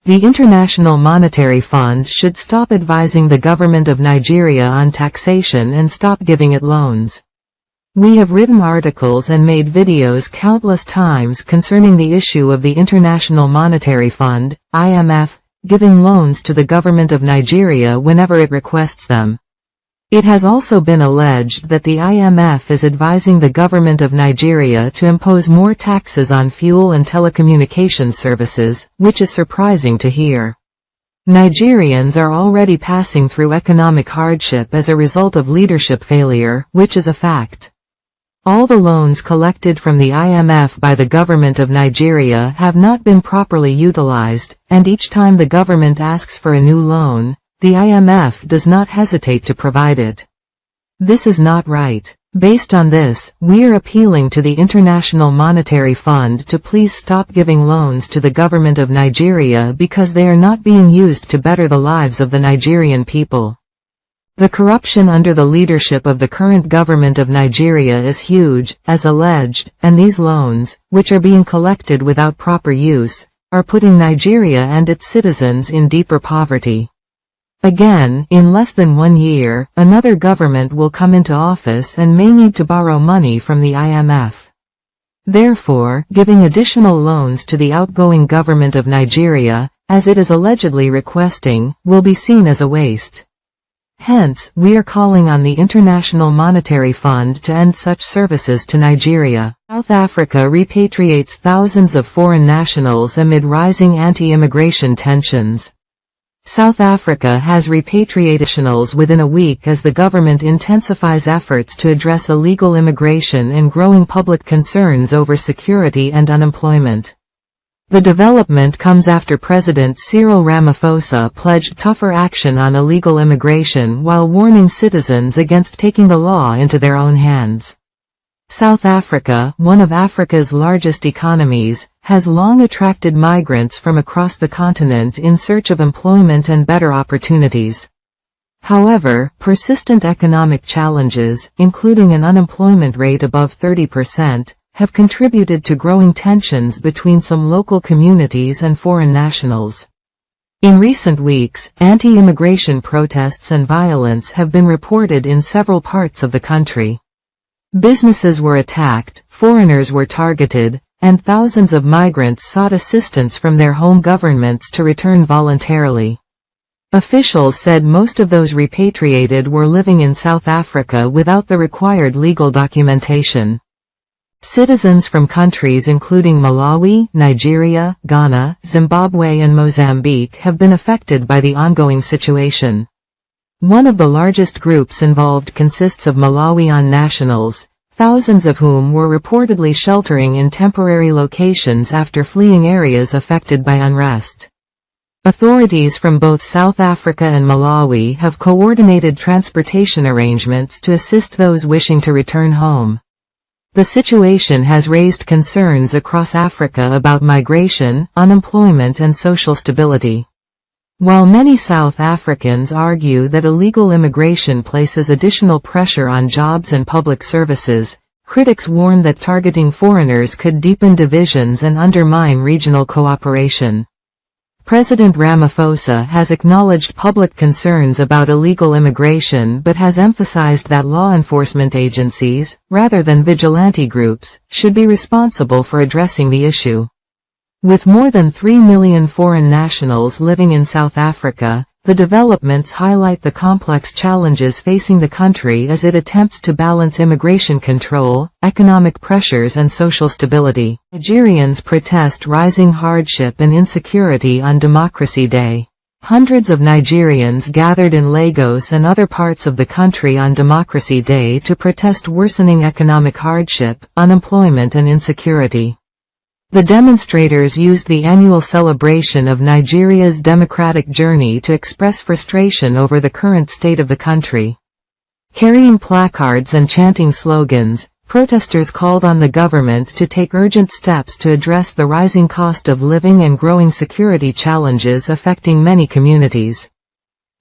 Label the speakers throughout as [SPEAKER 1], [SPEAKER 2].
[SPEAKER 1] The International Monetary Fund should stop advising the government of Nigeria on taxation and stop giving it loans. We have written articles and made videos countless times concerning the issue of the International Monetary Fund, IMF, giving loans to the government of Nigeria whenever it requests them. It has also been alleged that the IMF is advising the government of Nigeria to impose more taxes on fuel and telecommunications services, which is surprising to hear. Nigerians are already passing through economic hardship as a result of leadership failure, which is a fact. All the loans collected from the IMF by the government of Nigeria have not been properly utilized, and each time the government asks for a new loan, the IMF does not hesitate to provide it. This is not right. Based on this, we are appealing to the International Monetary Fund to please stop giving loans to the government of Nigeria because they are not being used to better the lives of the Nigerian people. The corruption under the leadership of the current government of Nigeria is huge, as alleged, and these loans, which are being collected without proper use, are putting Nigeria and its citizens in deeper poverty. Again, in less than 1 year, another government will come into office and may need to borrow money from the IMF. Therefore, giving additional loans to the outgoing government of Nigeria, as it is allegedly requesting, will be seen as a waste. Hence, we are calling on the International Monetary Fund to end such services to Nigeria. South Africa repatriates thousands of foreign nationals amid rising anti-immigration tensions. South Africa has repatriated nationals within a week as the government intensifies efforts to address illegal immigration and growing public concerns over security and unemployment. The development comes after President Cyril Ramaphosa pledged tougher action on illegal immigration while warning citizens against taking the law into their own hands. South Africa, one of Africa's largest economies, has long attracted migrants from across the continent in search of employment and better opportunities. However, persistent economic challenges, including an unemployment rate above 30%, have contributed to growing tensions between some local communities and foreign nationals. In recent weeks, anti-immigration protests and violence have been reported in several parts of the country. Businesses were attacked, foreigners were targeted, and thousands of migrants sought assistance from their home governments to return voluntarily. Officials said most of those repatriated were living in South Africa without the required legal documentation. Citizens from countries including Malawi, Nigeria, Ghana, Zimbabwe and Mozambique have been affected by the ongoing situation. One of the largest groups involved consists of Malawian nationals, thousands of whom were reportedly sheltering in temporary locations after fleeing areas affected by unrest. Authorities from both South Africa and Malawi have coordinated transportation arrangements to assist those wishing to return home. The situation has raised concerns across Africa about migration, unemployment and social stability. While many South Africans argue that illegal immigration places additional pressure on jobs and public services, critics warn that targeting foreigners could deepen divisions and undermine regional cooperation. President Ramaphosa has acknowledged public concerns about illegal immigration but has emphasized that law enforcement agencies, rather than vigilante groups, should be responsible for addressing the issue. With more than 3 million foreign nationals living in South Africa, the developments highlight the complex challenges facing the country as it attempts to balance immigration control, economic pressures and social stability. Nigerians protest rising hardship and insecurity on Democracy Day. Hundreds of Nigerians gathered in Lagos and other parts of the country on Democracy Day to protest worsening economic hardship, unemployment and insecurity. The demonstrators used the annual celebration of Nigeria's democratic journey to express frustration over the current state of the country. Carrying placards and chanting slogans, protesters called on the government to take urgent steps to address the rising cost of living and growing security challenges affecting many communities.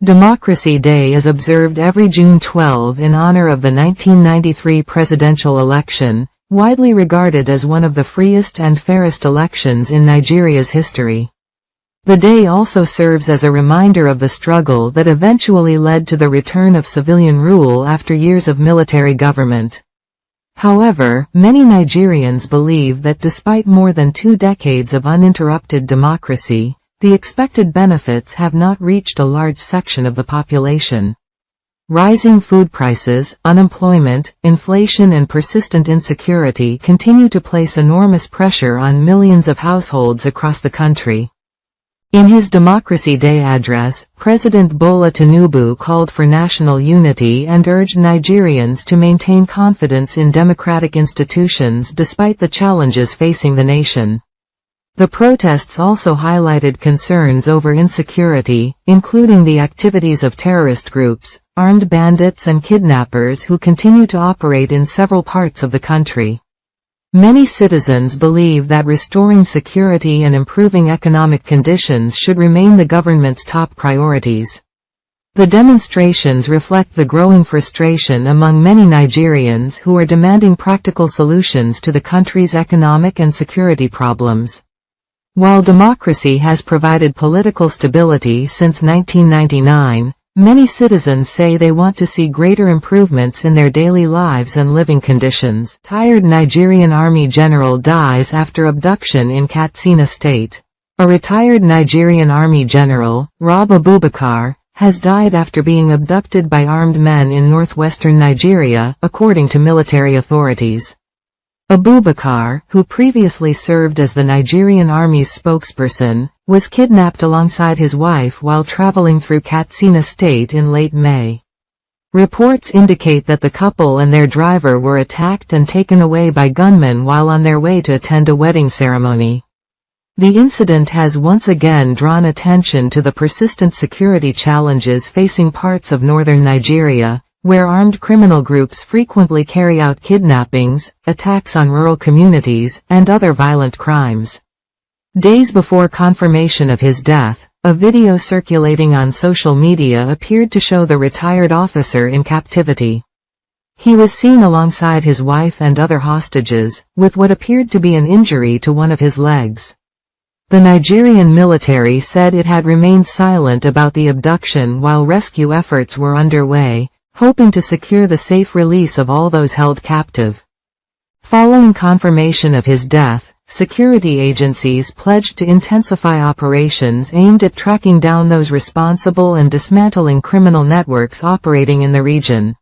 [SPEAKER 1] Democracy Day is observed every June 12 in honor of the 1993 presidential election, widely regarded as one of the freest and fairest elections in Nigeria's history. The day also serves as a reminder of the struggle that eventually led to the return of civilian rule after years of military government. However, many Nigerians believe that despite more than 2 decades of uninterrupted democracy, the expected benefits have not reached a large section of the population. Rising food prices, unemployment, inflation and persistent insecurity continue to place enormous pressure on millions of households across the country. In his Democracy Day address, President Bola Tinubu called for national unity and urged Nigerians to maintain confidence in democratic institutions despite the challenges facing the nation. The protests also highlighted concerns over insecurity, including the activities of terrorist groups, armed bandits and kidnappers who continue to operate in several parts of the country. Many citizens believe that restoring security and improving economic conditions should remain the government's top priorities. The demonstrations reflect the growing frustration among many Nigerians who are demanding practical solutions to the country's economic and security problems. While democracy has provided political stability since 1999, many citizens say they want to see greater improvements in their daily lives and living conditions. Retired Nigerian Army General dies after abduction in Katsina State. A retired Nigerian Army General, Rob Abubakar, has died after being abducted by armed men in northwestern Nigeria, according to military authorities. Abubakar, who previously served as the Nigerian Army's spokesperson, was kidnapped alongside his wife while traveling through Katsina State in late May. Reports indicate that the couple and their driver were attacked and taken away by gunmen while on their way to attend a wedding ceremony. The incident has once again drawn attention to the persistent security challenges facing parts of northern Nigeria, where armed criminal groups frequently carry out kidnappings, attacks on rural communities, and other violent crimes. Days before confirmation of his death, a video circulating on social media appeared to show the retired officer in captivity. He was seen alongside his wife and other hostages, with what appeared to be an injury to one of his legs. The Nigerian military said it had remained silent about the abduction while rescue efforts were underway, hoping to secure the safe release of all those held captive. Following confirmation of his death, security agencies pledged to intensify operations aimed at tracking down those responsible and dismantling criminal networks operating in the region.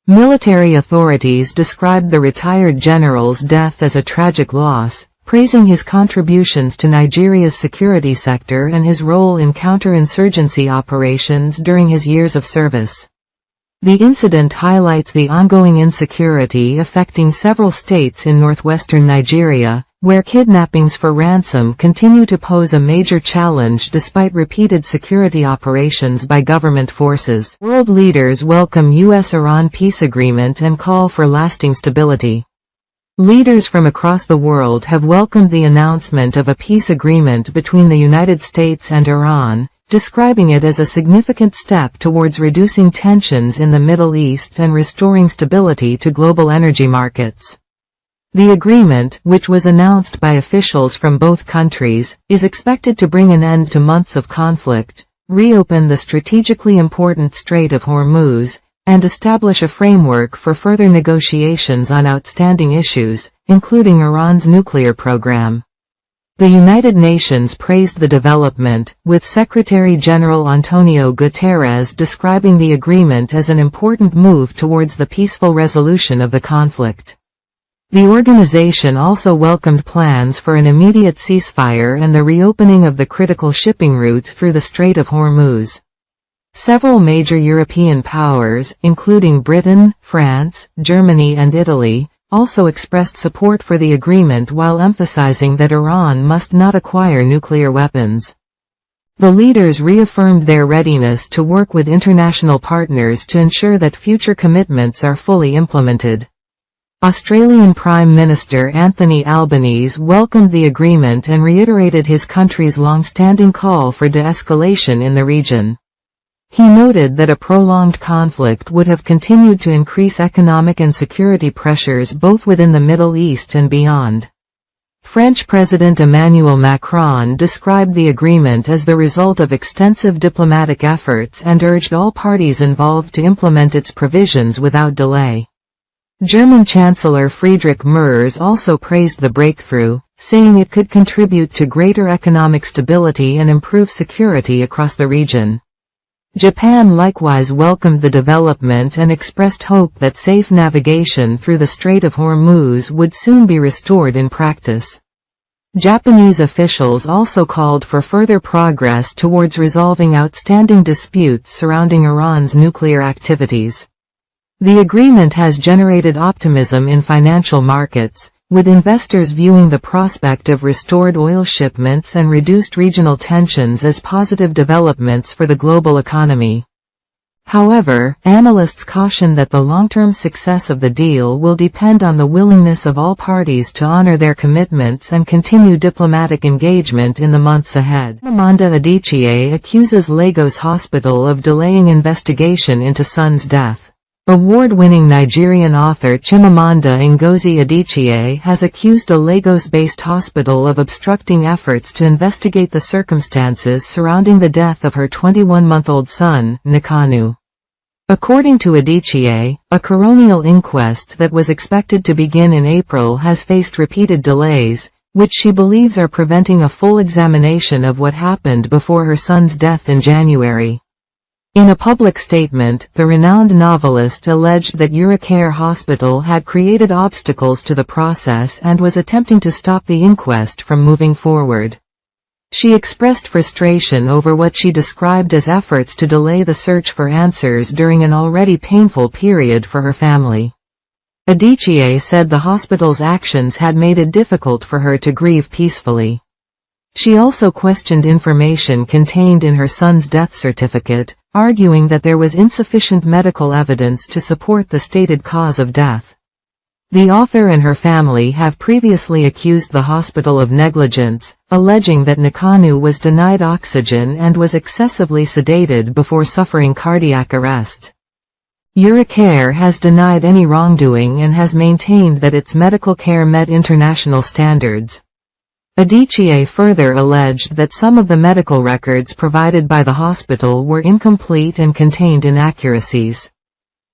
[SPEAKER 1] Military authorities described the retired general's death as a tragic loss, praising his contributions to Nigeria's security sector and his role in counterinsurgency operations during his years of service. The incident highlights the ongoing insecurity affecting several states in northwestern Nigeria, where kidnappings for ransom continue to pose a major challenge despite repeated security operations by government forces. World leaders welcome U.S.-Iran peace agreement and call for lasting stability. Leaders from across the world have welcomed the announcement of a peace agreement between the United States and Iran, describing it as a significant step towards reducing tensions in the Middle East and restoring stability to global energy markets. The agreement, which was announced by officials from both countries, is expected to bring an end to months of conflict, reopen the strategically important Strait of Hormuz, and establish a framework for further negotiations on outstanding issues, including Iran's nuclear program. The United Nations praised the development, with Secretary-General Antonio Guterres describing the agreement as an important move towards the peaceful resolution of the conflict. The organization also welcomed plans for an immediate ceasefire and the reopening of the critical shipping route through the Strait of Hormuz. Several major European powers, including Britain, France, Germany and Italy, also expressed support for the agreement while emphasizing that Iran must not acquire nuclear weapons. The leaders reaffirmed their readiness to work with international partners to ensure that future commitments are fully implemented. Australian Prime Minister Anthony Albanese welcomed the agreement and reiterated his country's long-standing call for de-escalation in the region. He noted that a prolonged conflict would have continued to increase economic and security pressures both within the Middle East and beyond. French President Emmanuel Macron described the agreement as the result of extensive diplomatic efforts and urged all parties involved to implement its provisions without delay. German Chancellor Friedrich Merz also praised the breakthrough, saying it could contribute to greater economic stability and improve security across the region. Japan likewise welcomed the development and expressed hope that safe navigation through the Strait of Hormuz would soon be restored in practice. Japanese officials also called for further progress towards resolving outstanding disputes surrounding Iran's nuclear activities. The agreement has generated optimism in financial markets, with investors viewing the prospect of restored oil shipments and reduced regional tensions as positive developments for the global economy. However, analysts caution that the long-term success of the deal will depend on the willingness of all parties to honor their commitments and continue diplomatic engagement in the months ahead. Chimamanda Adichie accuses Lagos Hospital of delaying investigation into son's death. Award-winning Nigerian author Chimamanda Ngozi Adichie has accused a Lagos-based hospital of obstructing efforts to investigate the circumstances surrounding the death of her 21-month-old son, Nkanu. According to Adichie, a coronial inquest that was expected to begin in April has faced repeated delays, which she believes are preventing a full examination of what happened before her son's death in January. In a public statement, the renowned novelist alleged that Eurocare Hospital had created obstacles to the process and was attempting to stop the inquest from moving forward. She expressed frustration over what she described as efforts to delay the search for answers during an already painful period for her family. Adichie said the hospital's actions had made it difficult for her to grieve peacefully. She also questioned information contained in her son's death certificate, arguing that there was insufficient medical evidence to support the stated cause of death. The author and her family have previously accused the hospital of negligence, alleging that Nkanu was denied oxygen and was excessively sedated before suffering cardiac arrest. Eurocare has denied any wrongdoing and has maintained that its medical care met international standards. Adichie further alleged that some of the medical records provided by the hospital were incomplete and contained inaccuracies.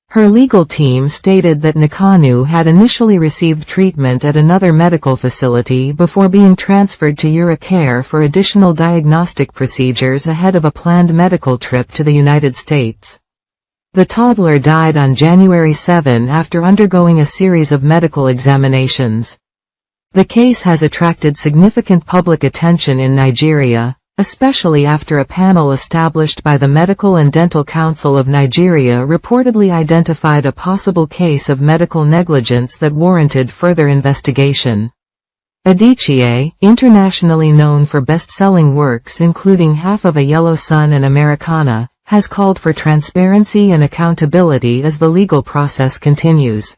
[SPEAKER 1] Her legal team stated that Nkanu had initially received treatment at another medical facility before being transferred to Eurocare for additional diagnostic procedures ahead of a planned medical trip to the United States. The toddler died on January 7 after undergoing a series of medical examinations. The case has attracted significant public attention in Nigeria, especially after a panel established by the Medical and Dental Council of Nigeria reportedly identified a possible case of medical negligence that warranted further investigation. Adichie, internationally known for best-selling works including Half of a Yellow Sun and Americana, has called for transparency and accountability as the legal process continues.